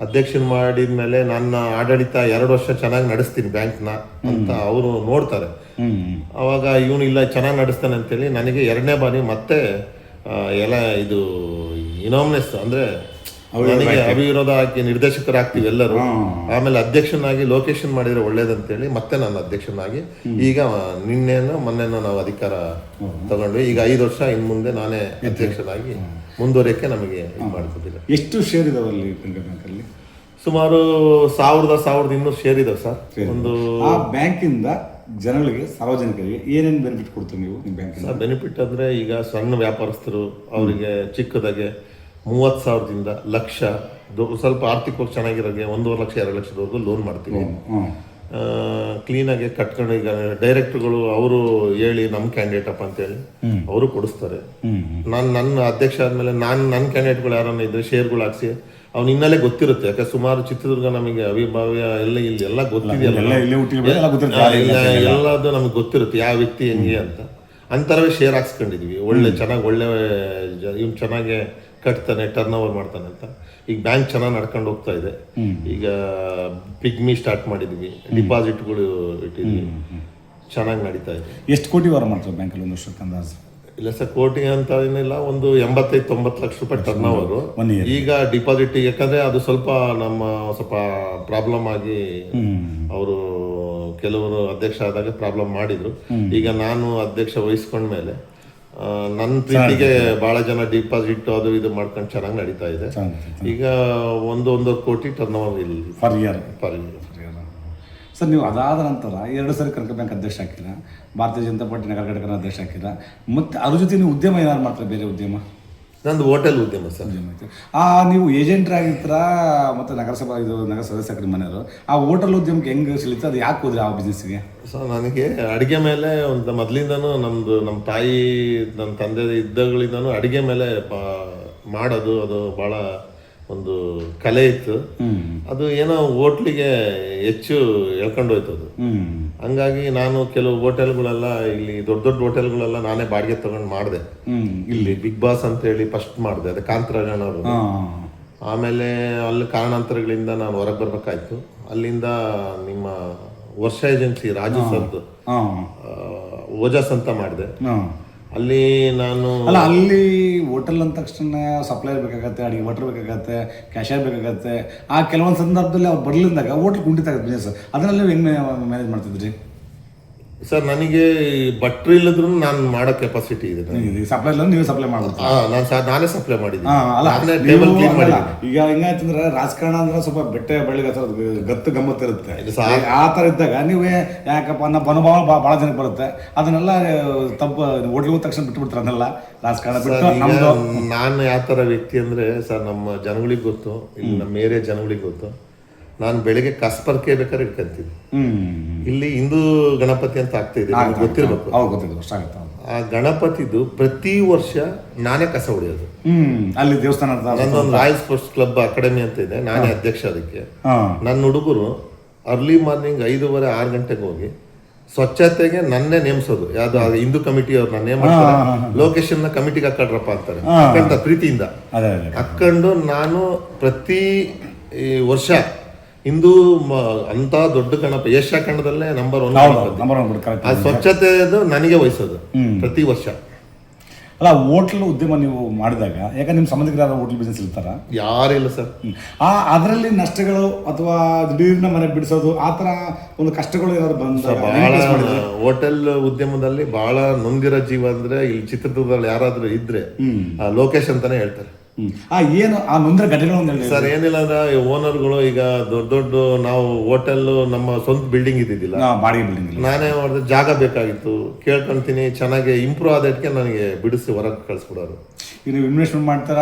ಅಧ್ಯಕ್ಷ ಮಾಡಿದ್ಮೇಲೆ ನನ್ನ ಆಡಳಿತ 2 ವರ್ಷ ಚೆನ್ನಾಗಿ ನಡೆಸ್ತೀನಿ ಬ್ಯಾಂಕ್ನ ಅಂತ ಅವರು ನೋಡ್ತಾರೆ. ಅವಾಗ ಇವನು ಇಲ್ಲ ಚೆನ್ನಾಗಿ ನಡೆಸ್ತಾನೆ ಅಂತೇಳಿ ನನಗೆ 2ನೇ ಬಾರಿ ಮತ್ತೆ ಎಲ್ಲ ಇದು ಇನಾಮಿನೇಸ್ ಅಂದ್ರೆ ನನಗೆ ಅವಿರೋಧ ಹಾಕಿ ನಿರ್ದೇಶಕರಾಗ್ತೀವಿ ಎಲ್ಲರೂ. ಆಮೇಲೆ ಅಧ್ಯಕ್ಷನಾಗಿ ಲೊಕೇಶನ್ ಮಾಡಿದ್ರೆ ಒಳ್ಳೇದಂತೇಳಿ ಮತ್ತೆ ನಾನು ಅಧ್ಯಕ್ಷನಾಗಿ ಈಗ ಮೊನ್ನೆನೋ ನಾವು ಅಧಿಕಾರ ತಗೊಂಡ್ವಿ. ಈಗ 5 ವರ್ಷ ಇನ್ ಮುಂದೆ ನಾನೇ ಅಧ್ಯಕ್ಷನಾಗಿ ಮುಂದುವರಿಯಕ್ಕೆ ನಮಗೆ ಇದು ಮಾಡ್ಕೊಟ್ಟಿಲ್ಲ. ಎಷ್ಟು ಶೇರ್ ಇದಾವಲ್ಲಿ ಸುಮಾರು 1000-1200 ಶೇರ್ ಇದಾವೆ ಸರ್. ಒಂದು ಬ್ಯಾಂಕಿಂದ ಜನಗಳಿಗೆ ಸಾರ್ವಜನಿಕರಿಗೆ ಏನೇನು ಬೆನಿಫಿಟ್ ಕೊಡ್ತೀವಿ ನೀವು ನಿಮ್ಮ ಬ್ಯಾಂಕಿಂದ? ಬೆನಿಫಿಟ್ ಅಂದರೆ ಈಗ ಸಣ್ಣ ವ್ಯಾಪಾರಸ್ಥರು ಅವರಿಗೆ ಚಿಕ್ಕದಾಗೆ 30,000ದಿಂದ ಲಕ್ಷ, ಸ್ವಲ್ಪ ಆರ್ಥಿಕವಾಗಿ ಚೆನ್ನಾಗಿರೋಗೆ 1.5 ಲಕ್ಷ 2 ಲಕ್ಷದವರೆಗೂ ಲೋನ್ ಮಾಡ್ತೀವಿ. ಕ್ಲೀನಾಗಿ ಕಟ್ಕೊಂಡು ಈಗ ಡೈರೆಕ್ಟ್ರುಗಳು ಅವರು ಹೇಳಿ ನಮ್ಮ ಕ್ಯಾಂಡಿಡೇಟ್ ಅಪ್ಪ ಅಂತೇಳಿ ಅವರು ಕೊಡಿಸ್ತಾರೆ. ನಾನು ನನ್ನ ಅಧ್ಯಕ್ಷ ಆದಮೇಲೆ ನನ್ನ ಕ್ಯಾಂಡಿಡೇಟ್ಗಳು ಯಾರನ್ನ ಇದ್ರೆ ಶೇರ್ಗಳು ಹಾಕ್ಸಿ ಅವ್ನು ಇನ್ನಲ್ಲೇ ಗೊತ್ತಿರುತ್ತೆ. ಯಾಕೆ ಸುಮಾರು ಚಿತ್ರದುರ್ಗ ನಮಗೆ ಅವಿಭಾವ್ಯ ಎಲ್ಲ ಇಲ್ಲಿ ಎಲ್ಲ ಗೊತ್ತಿದೆಯಲ್ಲ, ಎಲ್ಲದು ನಮಗೆ ಗೊತ್ತಿರುತ್ತೆ ಯಾವ ವ್ಯಕ್ತಿ ಹೆಂಗೆ ಅಂತ. ಅಂತರವೇ ಶೇರ್ ಹಾಕ್ಸ್ಕೊಂಡಿದ್ವಿ. ಒಳ್ಳೆ ಇವ್ನು ಚೆನ್ನಾಗೆ ಕಟ್ತಾನೆ, ಟರ್ನ್ ಓವರ್ ಮಾಡ್ತಾನೆ ಅಂತ. ಈಗ ಬ್ಯಾಂಕ್ ಚೆನ್ನಾಗಿ ನಡ್ಕೊಂಡು ಹೋಗ್ತಾ ಇದೆ. ಈಗ ಪಿಗ್ಮಿ ಸ್ಟಾರ್ಟ್ ಮಾಡಿದ್ವಿ, ಡಿಪಾಸಿಟ್ಗಳು ಇಟ್ಟಿದ್ವಿ, ಚೆನ್ನಾಗಿ ನಡೀತಾ ಇದೆ. ಎಷ್ಟು ಕೋಟಿ ವಾರ ಮಾಡ್ತಾರೆ ಬ್ಯಾಂಕಲ್ಲಿ ಒಂದು ವರ್ಷಕ್ಕೆ ಅಂದಾಜು? ಇಲ್ಲ ಸರ್, ಕೋಟಿ ಅಂತ ಏನಿಲ್ಲ, ಒಂದು 85-90 ಲಕ್ಷ ರೂಪಾಯಿ ಟರ್ನ್ ಓವರು. ಈಗ ಡಿಪಾಸಿಟ್ ಯಾಕಂದ್ರೆ ಅದು ಸ್ವಲ್ಪ ಪ್ರಾಬ್ಲಮ್ ಆಗಿ ಅವರು ಕೆಲವರು ಅಧ್ಯಕ್ಷ ಆದಾಗ ಪ್ರಾಬ್ಲಮ್ ಮಾಡಿದ್ರು. ಈಗ ನಾನು ಅಧ್ಯಕ್ಷ ವಹಿಸ್ಕೊಂಡ್ಮೇಲೆ ನನ್ನ ಪ್ರೀತಿಗೆ ಬಹಳ ಜನ ಡಿಪಾಸಿಟ್ ಅದು ಇದು ಮಾಡ್ಕೊಂಡು ಚೆನ್ನಾಗಿ ನಡೀತಾ ಇದೆ. ಈಗ 1.5 ಕೋಟಿ ಟರ್ನ್ ಓವರ್ ಇಲ್ಲಿ ಫರ್ ಇಯರ್. ಸರ್, ನೀವು ಅದಾದ ನಂತರ 2 ಸರಿ ಕರ್ನಾಟಕ ಬ್ಯಾಂಕ್ ಅಧ್ಯಕ್ಷ ಹಾಕಿರ, ಭಾರತೀಯ ಜನತಾ ಪಾರ್ಟಿ ನಗರ ಘಟಕನ ಅಧ್ಯಕ್ಷ ಹಾಕಿರ, ಮತ್ತು ಅದ್ರ ಜೊತೆ ನೀವು ಉದ್ಯಮ ಏನಾರು ಮಾಡ್ತಾರೆ? ಬೇರೆ ಉದ್ಯಮ? ನಂದು ಹೋಟೆಲ್ ಉದ್ಯಮ ಸರ್. ನೀವು ಏಜೆಂಟ್ರಾಗಿರ್ತೀರಾ ಮತ್ತು ನಗರ ಸದಸ್ಯರ ಮನೆಯವರು. ಆ ಹೋಟೆಲ್ ಉದ್ಯಮಕ್ಕೆ ಹೆಂಗೆ ಸಿಲಿತ, ಅದು ಯಾಕೆ ಹೋದ್ರಿ ಆ ಬಿಸ್ನೆಸ್ಗೆ? ಸರ್, ನನಗೆ ಅಡುಗೆ ಮೇಲೆ ಒಂದು ಮೊದಲಿಂದನೂ ನಮ್ಮ ತಾಯಿ ನನ್ನ ತಂದೆ ಇದ್ದಾಗಳಿಂದನೂ ಅಡುಗೆ ಮೇಲೆ ಮಾಡೋದು ಅದು ಭಾಳ ಒಂದು ಕಲೆ ಇತ್ತು. ಅದು ಏನೋ ಹೋಟ್ಲಿಗೆ ಹೆಚ್ಚು ಎಳ್ಕೊಂಡು ಹೋಯ್ತದು. ಹಂಗಾಗಿ ನಾನು ಕೆಲವು ಹೋಟೆಲ್ಗಳೆಲ್ಲ ಇಲ್ಲಿ ದೊಡ್ಡ ಹೋಟೆಲ್ಗಳೆಲ್ಲ ನಾನೇ ಬಾಡಿಗೆ ತಗೊಂಡು ಮಾಡಿದೆ. ಇಲ್ಲಿ ಬಿಗ್ ಬಾಸ್ ಅಂತ ಹೇಳಿ ಫಸ್ಟ್ ಮಾಡಿದೆ, ಅದು ಕಾಂತರಾಜಣ್ಣವರು. ಆಮೇಲೆ ಅಲ್ಲಿ ಕಾರಣಾಂತರಗಳಿಂದ ನಾನು ಹೊರಗೆ ಬರ್ಬೇಕಾಯ್ತು. ಅಲ್ಲಿಂದ ನಿಮ್ಮ ವರ್ಷ ಏಜೆನ್ಸಿ ರಾಜು ಸರ್ದು ಓಜಾಸ್ ಅಂತ ಮಾಡಿದೆ. ಅಲ್ಲಿ ನಾನು ಅಲ್ಲಿ ಹೋಟೆಲ್ ಅಂದ ತಕ್ಷಣ ಸಪ್ಲೈರ್ ಬೇಕಾಗತ್ತೆ, ಅಡಿಗೆ ವಾಟರ್ ಬೇಕಾಗತ್ತೆ, ಕ್ಯಾಶಿಯರ್ ಬೇಕಾಗತ್ತೆ. ಆ ಕೆಲವೊಂದು ಸಂದರ್ಭದಲ್ಲಿ ಅವ್ರು ಬರ್ಲಿಂದಾಗ ಹೋಟೆಲ್ ಕುಂಠಿತ ಆಗುತ್ತೆ ಬಿಸ್ನೆಸ್. ಅದನ್ನೆಲ್ಲ ನೀವು ಹೆಂಗೆ ಮ್ಯಾನೇಜ್ ಮಾಡ್ತಿದ್ರಿ? ಸರ್, ನನಗೆ ಭಟ್ರು ಇಲ್ಲದ್ರು ನಾನು ಮಾಡೋ ಕೆಪಾಸಿಟಿ ಇದೆ. ಸಪ್ಲೈ ನೀವು ಸಪ್ಲೈ ಮಾಡ್ಬೋದು? ನಾನೇ ಸಪ್ಲೈ ಮಾಡಿದ್ದೀನಿ. ಈಗ ಹೆಂಗಾಯ್ತಂದ್ರೆ ರಾಜಕಾರಣ ಅಂದ್ರೆ ಸ್ವಲ್ಪ ಬೆಟ್ಟೆ ಬೆಳಿಗ್ಗೆ ಗತ್ತು ಗಮ್ಮತ್ತು ಇರುತ್ತೆ. ಆ ಥರ ಇದ್ದಾಗ ನೀವು ಯಾಕಪ್ಪ ಅನ್ನೋ ಅನುಭವ ಭಾಳ ಜನಕ್ಕೆ ಬರುತ್ತೆ. ಅದನ್ನೆಲ್ಲ ತಪ್ಪು ಹೋಟ್ಲಿಗೆ ಹೋದ ತಕ್ಷಣ ಬಿಟ್ಬಿಡ್ತಾರೆ ಅದನ್ನೆಲ್ಲ ರಾಜಕಾರಣ ಬಿಟ್ಟು. ನಾನು ಯಾವ ಥರ ವ್ಯಕ್ತಿ ಅಂದರೆ ಸರ್, ನಮ್ಮ ಜನಗಳಿಗೆ ಗೊತ್ತು, ಇಲ್ಲಿ ನಮ್ಮ ಏರಿಯಾ ಜನಗಳಿಗೆ ಗೊತ್ತು. ನಾನು ಬೆಳಿಗ್ಗೆ ಕಸ್ಪರ್ಕೆ ಬೇಕಾದ್ರೆ ಇಟ್ಕೊಂತೀನಿ. ಇಲ್ಲಿ ಹಿಂದೂ ಗಣಪತಿ ಅಂತ ಆಗ್ತಿದೆ, ಗೊತ್ತಿರ್ಬೇಕು. ಆ ಗಣಪತಿದು ಪ್ರತಿ ವರ್ಷ ನಾನೇ ಕಸ ಹೊಡೆಯೋದು. ಅಲ್ಲಿ ದೇವಸ್ಥಾನ ನನ್ನೊಂದು ರಾಯಲ್ ಸ್ಪೋರ್ಟ್ಸ್ ಕ್ಲಬ್ ಅಕಾಡೆಮಿ ಅಂತ ಇದೆ, ನಾನೇ ಅಧ್ಯಕ್ಷ ಅದಕ್ಕೆ. ನನ್ನ ಹುಡುಗರು ಅರ್ಲಿ ಮಾರ್ನಿಂಗ್ 5:30-6 ಗಂಟೆಗೆ ಹೋಗಿ ಸ್ವಚ್ಛತೆಗೆ ನನ್ನೇ ನೇಮಿಸೋದು. ಯಾವ್ದು ಹಿಂದೂ ಕಮಿಟಿ ಅವ್ರು ನನ್ನ ನೇಮ್ ಮಾಡ್ತಾರೆ, ಲೊಕೇಶನ್ ನ ಕಮಿಟಿಗೆ ಹಾಕೊಳ್ರಪ್ಪ ಅಂತಾರೆ. ಹಾಕೊಂಡ ಪ್ರೀತಿಯಿಂದ ಹಾಕೊಂಡು ನಾನು ಪ್ರತಿ ವರ್ಷ ಹಿಂದೂ ಅಂತ ದೊಡ್ಡ ಗಣಪ ಏಷ್ಯಾ ಖಂಡದಲ್ಲೇ ನಂಬರ್ 1 ಆ ಸ್ವಚ್ಛತೆದು ನನಗೆ ವಹಿಸೋದು ಪ್ರತಿ ವರ್ಷ. ಅಲ್ಲ, ಹೋಟ್ಲ್ ಉದ್ಯಮ ನೀವು ಮಾಡಿದಾಗ ಯಾಕಂದ್ರೆ ನಿಮ್ಮ ಸಂಬಂಧಿಕರ ಹೋಟ್ಲ್ ಬಿಸ್ನೆಸ್ ಇರ್ತಾರ? ಯಾರಿಲ್ಲ ಸರ್. ಅದರಲ್ಲಿ ನಷ್ಟಗಳು ಅಥವಾ ದಿಢೀರ್ನ ಮನೆ ಬಿಡಿಸೋದು ಆ ಥರ ಒಂದು ಕಷ್ಟಗಳು ಏನಾದ್ರು ಬಂದ? ಹೋಟೆಲ್ ಉದ್ಯಮದಲ್ಲಿ ಬಹಳ ನೊಂದಿರೋ ಜೀವ ಅಂದ್ರೆ ಇಲ್ಲಿ ಚಿತ್ರದುರ್ಗದಲ್ಲಿ ಯಾರಾದ್ರೂ ಇದ್ರೆ ಲೋಕೇಶ್ ಅಂತಾನೆ ಹೇಳ್ತಾರೆ. ಏನು ಆ ನೊಂದಿರೋ ಘಟನೆಗಳು ಸರ್? ಏನಿಲ್ಲ ಅಂದ್ರೆ ಓನರ್ಗಳು ಈಗ ದೊಡ್ಡ ನಾವು ಹೋಟೆಲ್ ನಮ್ಮ ಸ್ವಂತ ಬಿಲ್ಡಿಂಗ್ ಇದ್ದಿದ್ದಿಲ್ಲ, ಬಾಡಿಗೆ ಬಿಲ್ಡಿಂಗ್. ನಾನೇ ಮಾಡಿದ್ರೆ ಜಾಗ ಬೇಕಾಗಿತ್ತು, ಕೇಳ್ಕೊಂತೀನಿ, ಚೆನ್ನಾಗಿ ಇಂಪ್ರೂವ್ ಆದಕ್ಕೆ ನನಗೆ ಬಿಡಿಸಿ ಹೊರಗೆ ಕಳಿಸ್ಬಿಡೋರು. ನೀವು ಇನ್ವೆಸ್ಟ್ಮೆಂಟ್ ಮಾಡ್ತಾರ,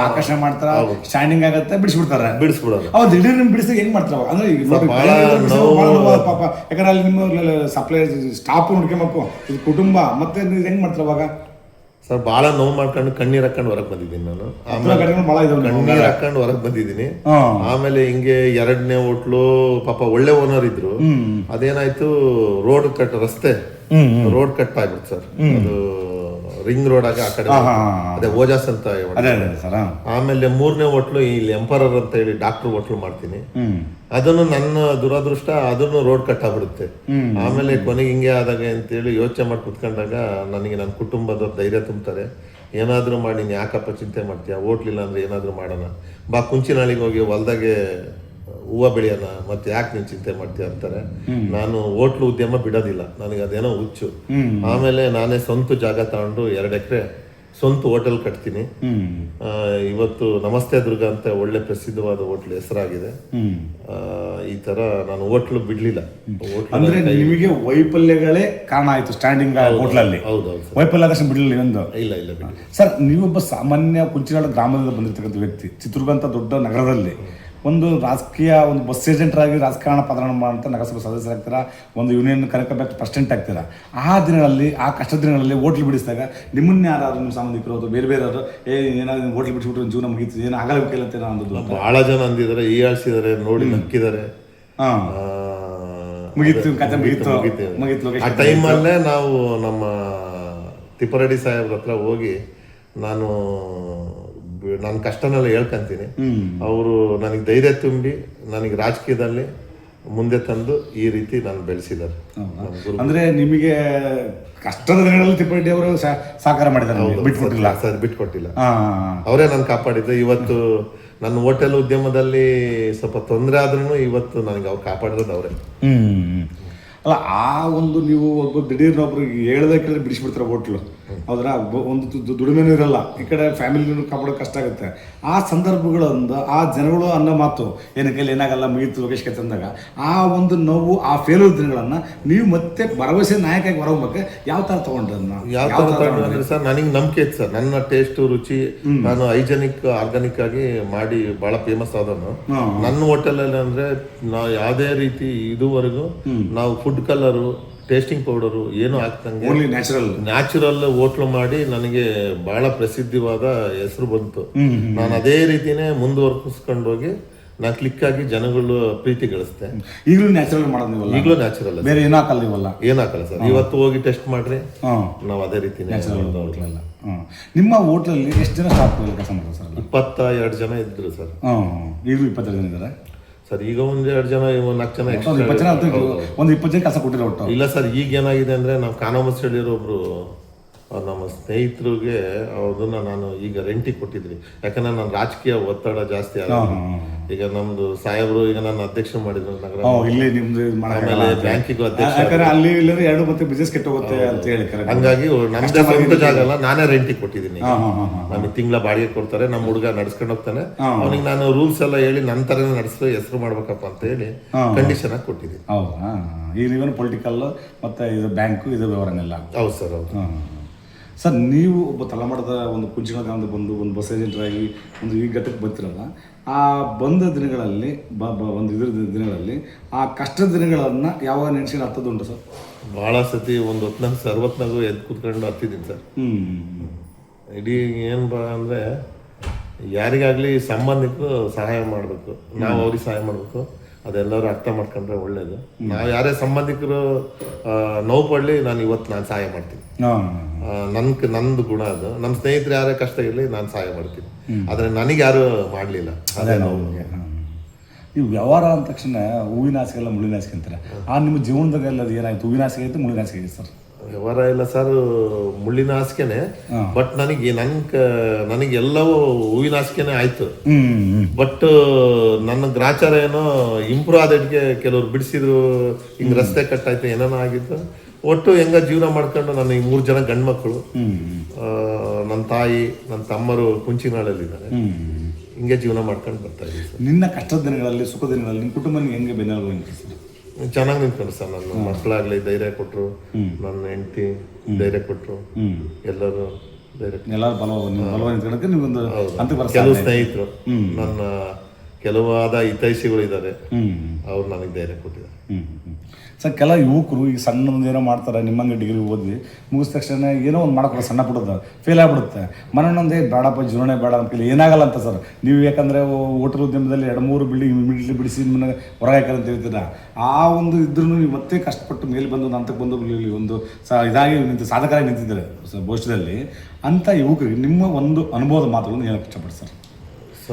ಆಕರ್ಷಣೆ ಮಾಡ್ತಾರ, ಸ್ಟ್ಯಾಂಡಿಂಗ್ ಆಗತ್ತೆ, ಬಿಡಿಸ್ಬಿಡೋರು. ಅವ್ರು ದಿಢೀರ್ನ ಬಿಡಿಸಿ ಹೆಂಗ್ ಮಾಡ್ತಾರ ಅಂದ್ರೆ ಪಾಪ, ಯಾಕಂದ್ರೆ ಅಲ್ಲಿ ನಿಮ್ಮ ಸಪ್ಲೈ ಸ್ಟಾಫ್ ನೋಡ್ಕೊಬೇಕು, ಕುಟುಂಬ, ಮತ್ತೆ ಹೆಂಗ್ ಮಾಡ್ತಾರ ಅವಾಗ? ಸರ್, ಭಾಳ ನೋವು ಮಾಡ್ಕೊಂಡು ಕಣ್ಣೀರ್ ಹಾಕೊಂಡು ಹೊರಗೆ ಬಂದಿದ್ದೀನಿ ನಾನು. ಕಣ್ಣೀರ್ ಹಾಕೊಂಡು ಹೊರಗೆ ಬಂದಿದ್ದೀನಿ. ಆಮೇಲೆ ಹಿಂಗೆ 2ನೇ ಹೋಟ್ಲು ಪಾಪ ಒಳ್ಳೆ ಓನರ್ ಇದ್ರು. ಅದೇನಾಯ್ತು, ರಸ್ತೆ ರೋಡ್ ಕಟ್ ಆಗ್ಬಿಡ್ತು ಸರ್. ಅದು ರಿಂಗ್ ರೋಡ್ ಆಗಿ ಆ ಕಡೆ ಅದೇ ಓಜಾಸ್ ಅಂತ. ಆಮೇಲೆ 3ನೇ ಹೋಟ್ಲು ಇಲ್ಲಿ ಎಂಪರರ್ ಅಂತ ಹೇಳಿ ಡಾಕ್ಟರ್ ಹೋಟ್ಲು ಮಾಡ್ತೀನಿ. ಅದನ್ನು ನನ್ನ ದುರದೃಷ್ಟ, ಅದನ್ನು ರೋಡ್ ಕಟ್ ಆಗ್ಬಿಡುತ್ತೆ. ಆಮೇಲೆ ಕೊನೆಗೆ ಹಿಂಗೆ ಆದಾಗ ಅಂತೇಳಿ ಯೋಚನೆ ಮಾಡಿ ಕುತ್ಕೊಂಡಾಗ ನನಗೆ ನನ್ನ ಕುಟುಂಬದ ಧೈರ್ಯ ತುಂಬ್ತಾರೆ. ಏನಾದರೂ ಮಾಡಿ ನೀನು ಯಾಕಪ್ಪ ಚಿಂತೆ ಮಾಡ್ತೀಯ, ಹೋಟ್ಲಿಲ್ಲ ಅಂದ್ರೆ ಏನಾದರೂ ಮಾಡೋಣ ಬಾ, ಕುಂಚಿನಾಳಿಗೆ ಹೋಗಿ ಹೊಲ್ದಾಗೆ ಹೂವು ಬೆಳೆಯೋಣ, ಮತ್ತೆ ಯಾಕೆ ನೀನು ಚಿಂತೆ ಮಾಡ್ತೀಯ ಅಂತಾರೆ. ನಾನು ಹೋಟ್ಲು ಉದ್ಯಮ ಬಿಡೋದಿಲ್ಲ, ನನಗೆ ಅದೇನೋ ಹುಚ್ಚು. ಆಮೇಲೆ ನಾನೇ ಸ್ವಂತ ಜಾಗ ತಗೊಂಡು 2 ಎಕರೆ ಸ್ವಂತ ಹೋಟೆಲ್ ಕಟ್ತೀನಿ. ಹ್ಮ್ ಇವತ್ತು ನಮಸ್ತೆ ದುರ್ಗ ಅಂತ ಒಳ್ಳೆ ಪ್ರಸಿದ್ಧವಾದ ಹೋಟ್ಲ್ ಹೆಸರಾಗಿದೆ. ಹ್ಮ್ ಈ ತರ ನಾನು ಹೋಟ್ಲು ಬಿಡ್ಲಿಲ್ಲ. ಅಂದ್ರೆ ನಿಮಗೆ ವೈಫಲ್ಯಗಳೇ ಕಾರಣ ಆಯ್ತು ಸ್ಟ್ಯಾಂಡಿಂಗ್ ಹೋಟ್ಲಲ್ಲಿ. ಹೌದೌದು ವೈಫಲ್ಯ ಆದಷ್ಟು ಬಿಡಲಿಲ್ಲ ಒಂದು. ಇಲ್ಲ ಬಿಡಿ ಸರ್, ನೀವೊಬ್ಬ ಸಾಮಾನ್ಯ ಕುಂಚಿನಾಡ ಗ್ರಾಮದಿಂದ ಬಂದಿರತಕ್ಕಂಥ ವ್ಯಕ್ತಿ, ಚಿತ್ರದುರ್ಗ ಅಂತ ದೊಡ್ಡ ನಗರದಲ್ಲಿ ಒಂದು ರಾಜಕೀಯ ಒಂದು ಬಸ್ ಏಜೆಂಟರಾಗಿ ರಾಜಕಾರಣ ಪದಾರ್ಥ ಮಾಡುವಂಥ ನಗರಸಭೆ ಸದಸ್ಯರಾಗ್ತೀರಾ, ಒಂದು ಯೂನಿಯನ್ ಕನಕ ಪ್ರೆಸಿಡೆಂಟ್ ಆಗ್ತೀರಾ. ಆ ದಿನಗಳಲ್ಲಿ, ಆ ಕಷ್ಟದ ದಿನಗಳಲ್ಲಿ ಹೋಟ್ಲು ಬಿಡಿಸಿದಾಗ ನಿಮ್ಮನ್ನ ಯಾರಾದ್ರು ನಿಮ್ಮ ಸಂಬಂಧಿಕರು ಅಥವಾ ಬೇರೆ ಬೇರೆಯವರು ಏನಾದ್ರು ಹೋಟ್ಲು ಬಿಡಿಸ್ಬಿಟ್ರೆ ಜೀವನ ಮುಗೀತು, ಏನು ಆಗಲ್ಲ ಅಂತ ಅನ್ನೋದು ಬಹಳ ಜನ ಅಂದಿದ್ದಾರೆ, ಆಳ್ಸಿದ್ದಾರೆ, ನೋಡಿ ನಕ್ಕಿದ್ದಾರೆ. ಮುಗೀತು ಕತೆ, ಮುಗೀತು. ಆ ಟೈಮಲ್ಲೇ ನಾವು ನಮ್ಮ ತಿಪ್ಪರೆಡ್ಡಿ ಸಾಹೇಬ್ರ ಹತ್ರ ಹೋಗಿ ನನ್ನ ಕಷ್ಟನೆಲ್ಲ ಹೇಳ್ಕೊಂತೀನಿ. ಅವರು ನನಗೆ ಧೈರ್ಯ ತುಂಬಿ ನನಗೆ ರಾಜಕೀಯದಲ್ಲಿ ಮುಂದೆ ತಂದು ಈ ರೀತಿ ನಾನು ಬೆಳೆಸಿದ್ದಾರೆ. ಅಂದ್ರೆ ನಿಮಗೆ ಕಷ್ಟದ ದಿನಗಳಲ್ಲಿ ತಿಪ್ಪರೆಡ್ಡಿ ಅವರು ಸಹಕಾರ ಮಾಡಿದ್ದಾರೆ, ಬಿಟ್ಕೊಟ್ಟಿಲ್ಲ ಸರ್, ಬಿಟ್ಕೊಟ್ಟಿಲ್ಲ. ಅವರೇ ನಾನು ಕಾಪಾಡಿದ್ದೆ. ಇವತ್ತು ನನ್ನ ಹೋಟೆಲ್ ಉದ್ಯಮದಲ್ಲಿ ಸ್ವಲ್ಪ ತೊಂದರೆ ಆದ್ರೂ ಇವತ್ತು ನನಗೆ ಅವ್ರು ಕಾಪಾಡಿರೋದು ಅವರೇ. ಅಲ್ಲ, ಆ ಒಂದು ನೀವು ಒಬ್ಬ ದಿಢೀರ್ನ ಒಬ್ರಿಗೆ ಹೇಳ್ದೆ ಕೇಳಿದ್ರೆ ಬಿಡಿಸ್ಬಿಡ್ತಾರೆ ಹೋಟ್ಲು, ಹೌದ್ರ? ಒಂದು ದುಡಿಮೆನೂ ಇರಲ್ಲ, ಈ ಕಡೆ ಫ್ಯಾಮಿಲಿನೂ ಕಾಪಾಡೋಕೆ ಕಷ್ಟ ಆಗುತ್ತೆ. ಆ ಸಂದರ್ಭಗಳಂದು ಆ ಜನಗಳು ಅನ್ನೋ ಮಾತು ಏನು ಕೈಲಿ ಏನಾಗಲ್ಲ, ಮುಗೀತು ಲೋಕೇಶ್ ಕತೆ ಅಂದಾಗ ಆ ಒಂದು ನೋವು, ಆ ಫೇಲ್ಯೂರ್ ದಿನಗಳನ್ನು ನೀವು ಮತ್ತೆ ಭರವಸೆ ನಾಯಕಾಗಿ ಹೊರಹೋಗ್ಬೇಕು ಯಾವ ಥರ ತೊಗೊಂಡ್ರೆ ಅದನ್ನ? ಯಾವ ಥರ ತಗೊಂಡ್ರೆ ಸರ್, ನನಗೆ ನಂಬಿಕೆ ಇತ್ತು ಸರ್. ನನ್ನ ಟೇಸ್ಟು, ರುಚಿ, ನಾನು ಹೈಜೆನಿಕ್ ಆರ್ಗಾನಿಕ್ ಆಗಿ ಮಾಡಿ ಭಾಳ ಫೇಮಸ್ ಆದನು. ನನ್ನ ಹೋಟೆಲಲ್ಲಿ ಅಂದರೆ ನಾವು ಯಾವುದೇ ರೀತಿ ಇದುವರೆಗೂ ನಾವು ಫುಡ್ ಕಲರು, ಟೇಸ್ಟಿಂಗ್ ಪೌಡರು ಏನು ಹಾಕ್ತಂಗೆ ನ್ಯಾಚುರಲ್ ಹೋಟ್ಲು ಮಾಡಿ ನನಗೆ ಬಹಳ ಪ್ರಸಿದ್ಧವಾದ ಹೆಸರು ಬಂತು. ನಾನು ಅದೇ ರೀತಿನೇ ಮುಂದುವರ್ಸ್ಕೊಂಡು ಹೋಗಿ ನಾನು ಕ್ಲಿಕ್ ಆಗಿ ಜನಗಳು ಪ್ರೀತಿ ಗಳಿಸ್ತೆ. ಈಗಲೂ ನ್ಯಾಚುರಲ್ ಮಾಡೋದು, ಈಗಲೂ ನ್ಯಾಚುರಲ್, ಬೇರೆ ಏನೂ ಹಾಕಲ್ಲ, ಏನಾಕಲ್ಲ ಸರ್. ಇವತ್ತು ಹೋಗಿ ಟೆಸ್ಟ್ ಮಾಡ್ರಿ, ನಾವು ಅದೇ ರೀತಿ ನ್ಯಾಚುರಲ್. ನಿಮ್ಮ ಹೋಟ್ಲಲ್ಲಿ ಎಷ್ಟು ಜನ ಸ್ಟಾಫ್ ಕೆಲಸ ಮಾಡ್ತಾರೆ ಸರ್? 22 ಜನ ಇದ್ರು ಸರ್. ಈಗಲೂ 22 ಜನ ಇದ್ದಾರೆ ಸರ್. ಈಗ 1-2 ಜನ, 4 ಜನ, ಒಂದು 20 ಜನ ಕೆಲಸ ಕೊಟ್ಟಿರೋ ಒಟ್ಟು? ಇಲ್ಲ ಸರ್, ಈಗ ಏನಾಗಿದೆ ಅಂದ್ರೆ ನಾವು ಕಾನಮಸ್ಟಳ್ಳಿರೋ ಒಬ್ರು ನಮ್ಮ ಸ್ನೇಹಿತರಿಗೆ ಅದನ್ನ ನಾನು ಈಗ ರೆಂಟಿಗೆ ಕೊಟ್ಟಿದ್ರಿ. ಯಾಕಂದ್ರೆ ನಾನು ರಾಜಕೀಯ ಒತ್ತಡ ಜಾಸ್ತಿ ಆಗಿದೆ. ಈಗ ನಮ್ದು ಸಾಹೇಬ್ರು ಈಗ ನನ್ನ ಅಧ್ಯಕ್ಷ ಮಾಡಿದ್ರು ನಗರ, ಆಮೇಲೆ ಬ್ಯಾಂಕಿಗೂ ಅಧ್ಯಕ್ಷ, ಹಂಗಾಗಿ ನಮ್ದೇ ಸ್ವಂತ ಜಾಗ ಅಲ್ಲ, ನಾನೇ ರೆಂಟಿಗೆ ಕೊಟ್ಟಿದ್ದೀನಿ. ನಮಗೆ ತಿಂಗಳ ಬಾಡಿಗೆ ಕೊಡ್ತಾರೆ, ನಮ್ಮ ಹುಡುಗ ನಡ್ಸ್ಕೊಂಡು ಹೋಗ್ತಾನೆ. ಅವನಿಗೆ ನಾನು ರೂಲ್ಸ್ ಎಲ್ಲ ಹೇಳಿ ನನ್ನ ತರನೇ ನಡೆಸೋ ಹೆಸರು ಮಾಡ್ಬೇಕಪ್ಪ ಅಂತ ಹೇಳಿ ಕಂಡೀಷನ್ ಆಗಿ ಕೊಟ್ಟಿದ್ದೀನಿ. ಈಗ ಪೊಲಿಟಿಕಲ್ ಮತ್ತೆ ಇದು ಬ್ಯಾಂಕು ಇದು ವ್ಯವಹಾರನೆಲ್ಲ. ಹೌದು ಸರ್, ಹೌದು ಸರ್. ನೀವು ಒಬ್ಬ ತಲೆಮಾರದ ಒಂದು ಕುಂಚಿನ ಗ್ರಾಮದ ಬಂದು ಒಂದು ಬಸ್ ಏಜೆಂಟರಾಗಿ ಒಂದು ಈ ಘಟ್ಟಕ್ಕೆ ಬರ್ತಿರಲ್ಲ, ಆ ಬಂದ ದಿನಗಳಲ್ಲಿ ಒಂದು ಇದ್ರ ದಿನಗಳಲ್ಲಿ ಆ ಕಷ್ಟದ ದಿನಗಳನ್ನು ಯಾವಾಗ ನೆನೆಸ್ಕೊಂಡು ಹತ್ತದುಂಟು ಸರ್? ಭಾಳ ಸತಿ ಒಂದು ಹೊತ್ನಾಗ 60 ಎದ್ದು ಕೂತ್ಕೊಂಡು ಹತ್ತಿದ್ದೀನಿ ಸರ್. ಇಡೀ ಏನು ಅಂದರೆ ಯಾರಿಗಾಗಲಿ ಸಂಬಂಧಿಕರು ಸಹಾಯ ಮಾಡಬೇಕು, ನಾವು ಅವ್ರಿಗೆ ಸಹಾಯ ಮಾಡಬೇಕು, ಅದೆಲ್ಲರೂ ಅರ್ಥ ಮಾಡ್ಕೊಂಡ್ರೆ ಒಳ್ಳೇದು. ನಾವು ಯಾರೇ ಸಂಬಂಧಿಕರು ನೋವು ಪಡಲಿ, ನಾನು ಸಹಾಯ ಮಾಡ್ತೀನಿ. ನಂದು ಗುಣ ಅದು. ನಮ್ಮ ಸ್ನೇಹಿತರು ಯಾರೇ ಕಷ್ಟ ಇರಲಿ ನಾನು ಸಹಾಯ ಮಾಡ್ತೀನಿ, ಆದರೆ ನನಗೆ ಯಾರು ಮಾಡಲಿಲ್ಲ. ಅದೇ ನಾವು ನೀವು ವ್ಯವಹಾರ ಅಂದ ತಕ್ಷಣ ಹೂವಿನ ಹಾಸಿಗೆ ಎಲ್ಲ ಮುಳ್ಳಿನ ಹಾಸಿಗೆ ಅಂತಾರೆ. ನಿಮ್ಮ ಜೀವನದಾಗೆಲ್ಲ ಅದು ಏನಾಯ್ತು? ಹೂವಿನ ಹಾಸಿಗೆ ಆಯ್ತು, ಮುಳ್ಳಿನ ಹಾಸಿಗೆ ಆಯ್ತು ಸರ್? ವ್ಯವಹಾರ ಇಲ್ಲ ಸರ್, ಮುಳ್ಳಿನ ಹಾಸಿಗೆನೆ. ಬಟ್ ನನಗೆ ಎಲ್ಲವೂ ಹೂವಿನ ಹಾಸಿಗೆನೆ ಆಯ್ತು. ಬಟ್ ನನ್ನ ಗ್ರಾಚಾರ ಏನೋ ಇಂಪ್ರೂವ್ ಆದಕ್ಕೆ ಕೆಲವ್ರು ಬಿಡಿಸಿದ್ರು, ಹಿಂಗ್ ರಸ್ತೆ ಕಟ್ಟಾಯ್ತು, ಏನೇನೋ ಆಗಿತ್ತು. ಒಟ್ಟು ಹೆಂಗ ಜೀವನ ಮಾಡ್ಕೊಂಡು ನನಗೆ 3 ಜನ ಗಂಡು ಮಕ್ಕಳು, ನನ್ನ ತಾಯಿ, ನನ್ನ ತಮ್ಮರು ಕುಂಚಿನಾಳಲ್ಲಿದ್ದಾರೆ. ಹಿಂಗೆ ಜೀವನ ಮಾಡ್ಕೊಂಡು ಬರ್ತಾ ಇದ್ದೀವಿ ಸರ್. ನಿನ್ನ ಕಷ್ಟದ ದಿನಗಳಲ್ಲಿ, ಸುಖ ದಿನಗಳಲ್ಲಿ ನಿಮ್ಮ ಕುಟುಂಬ ಹೆಂಗೆ ಬೆನ್ನೆಲುಬು ಸರ್? ಚೆನ್ನಾಗಿ ನಿಂತ್ಕೊಂಡು ಸರ್. ನನ್ನ ಮಕ್ಕಳಾಗ್ಲಿ ಧೈರ್ಯ ಕೊಟ್ಟರು, ನನ್ನ ಹೆಂಡತಿ ಧೈರ್ಯ ಕೊಟ್ಟರು, ಎಲ್ಲರೂ ಧೈರ್ಯ. ಕೆಲವು ಸ್ನೇಹಿತರು, ನನ್ನ ಕೆಲವಾದ ಹಿತೈಷಿಗಳು ಇದ್ದಾರೆ, ಅವ್ರು ನನಗೆ ಧೈರ್ಯ ಕೊಟ್ಟಿದ್ದಾರೆ. ಸರ್, ಕೆಲ ಯುವಕರು ಈಗ ಸಣ್ಣದೇನೋ ಮಾಡ್ತಾರೆ, ನಿಮ್ಮಂಗೆ ಡಿಗ್ರಿ ಓದಿ ಮುಗಿದ ತಕ್ಷಣ ಏನೋ ಒಂದು ಮಾಡ್ಕೊಡೋ, ಸಣ್ಣ ಪುಟ್ಟದ ಫೇಲ್ ಆಗ್ಬಿಡುತ್ತೆ. ಮನೊಂದೇ ಬೇಡಪ್ಪ, ಜೀವನ ಬೇಡ ಅಂತ ಏನಾಗಲ್ಲ ಅಂತ ಸರ್. ನೀವು ಯಾಕಂದರೆ ಹೋಟೆಲ್ ಉದ್ಯಮದಲ್ಲಿ 2-3 ಬಿಲ್ಡಿಂಗ್ ಇಮಿಡಿಯೇಟ್ಲಿ ಬಿಡಿಸಿ ನಿಮ್ಮನ್ನ ಹೊರಗೆ ಹಾಕಲ್ಲ ಅಂತ ಹೇಳ್ತೀರ. ಆ ಒಂದು ಇದ್ರೂ ನೀವು ಮತ್ತೆ ಕಷ್ಟಪಟ್ಟು ಮೇಲೆ ಬಂದು ಒಂದು ಹಂತಕ್ಕೆ ಬಂದು ಒಂದು ಇದಾಗಿ ಸಾಧಕರಾಗಿ ನಿಂತಿದ್ದಾರೆ ಭವಿಷ್ಯದಲ್ಲಿ. ಅಂಥ ಯುವಕರಿಗೆ ನಿಮ್ಮ ಒಂದು ಅನುಭವದ ಮಾತುಗಳನ್ನು ಹೇಳಕ್ಕೆ ಇಷ್ಟಪಟ್ಟು ಸರ್.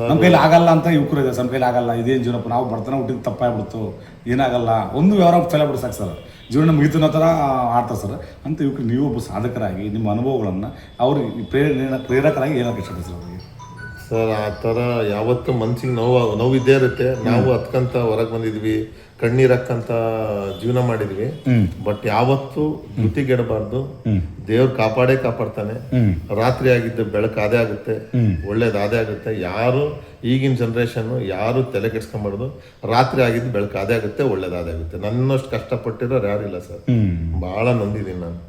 ನಮ್ಮ ಕೈಲಿ ಆಗಲ್ಲ ಅಂತ ಯುವಕರು ಇದೆ, ನಮ್ಮ ಕೈಲಿ ಆಗಲ್ಲ, ಇದೇನು ಜೀವನಪ್ಪ, ನಾವು ಬರ್ತಾನೆ ಹುಟ್ಟಿದ್ದು ತಪ್ಪಾಗ್ಬಿಡ್ತು, ಏನಾಗಲ್ಲ, ಒಂದು ವ್ಯವಹಾರ ಫೇಲ್ ಆಗ್ಬಿಡು ಸಾಕು ಸರ್, ಜೀವನ ಮುಗಿತನೋ ಥರ ಆಡ್ತಾರೆ ಸರ್. ಅಂತ ಯುವಕರು ನೀವು ಒಬ್ಬ ಸಾಧಕರಾಗಿ ನಿಮ್ಮ ಅನುಭವಗಳನ್ನು ಅವ್ರಿಗೆ ಪ್ರೇರಕರಾಗಿ ಹೇಳಕ್ಕೆ ಇಷ್ಟಪಡ್ತಾರೆ ಅವರಿಗೆ ಸರ್ ಆ ಥರ ಯಾವತ್ತೂ ಮನ್ಸಿಗೆ ನೋವಿದ್ದೇ ಇರುತ್ತೆ. ನಾವು ಹತ್ಕಂತ ಹೊರಗೆ ಬಂದಿದ್ವಿ, ಕಣ್ಣೀರಕ್ಕಂತ ಜೀವನ ಮಾಡಿದ್ವಿ. ಬಟ್ ಯಾವತ್ತೂ ಧೃತಿಗೆಡಬಾರ್ದು. ದೇವ್ರು ಕಾಪಾಡ್ತಾನೆ. ರಾತ್ರಿ ಆಗಿದ್ದು ಬೆಳಕು ಅದೇ ಆಗುತ್ತೆ, ಒಳ್ಳೇದು ಅದೇ ಆಗುತ್ತೆ. ಯಾರು ಈಗಿನ ಜನ್ರೇಷನ್ ಯಾರು ತಲೆ ಕೆಡ್ಸ್ಕೊಂಬಾರ್ದು. ರಾತ್ರಿ ಆಗಿದ್ದು ಬೆಳಕು ಅದೇ ಆಗುತ್ತೆ, ಒಳ್ಳೇದು ಅದೇ ಆಗುತ್ತೆ. ನನ್ನಷ್ಟು ಕಷ್ಟಪಟ್ಟಿರೋರು ಯಾರಿಲ್ಲ ಸರ್. ಭಾಳ ನೊಂದಿದ್ದೀನಿ ನಾನು.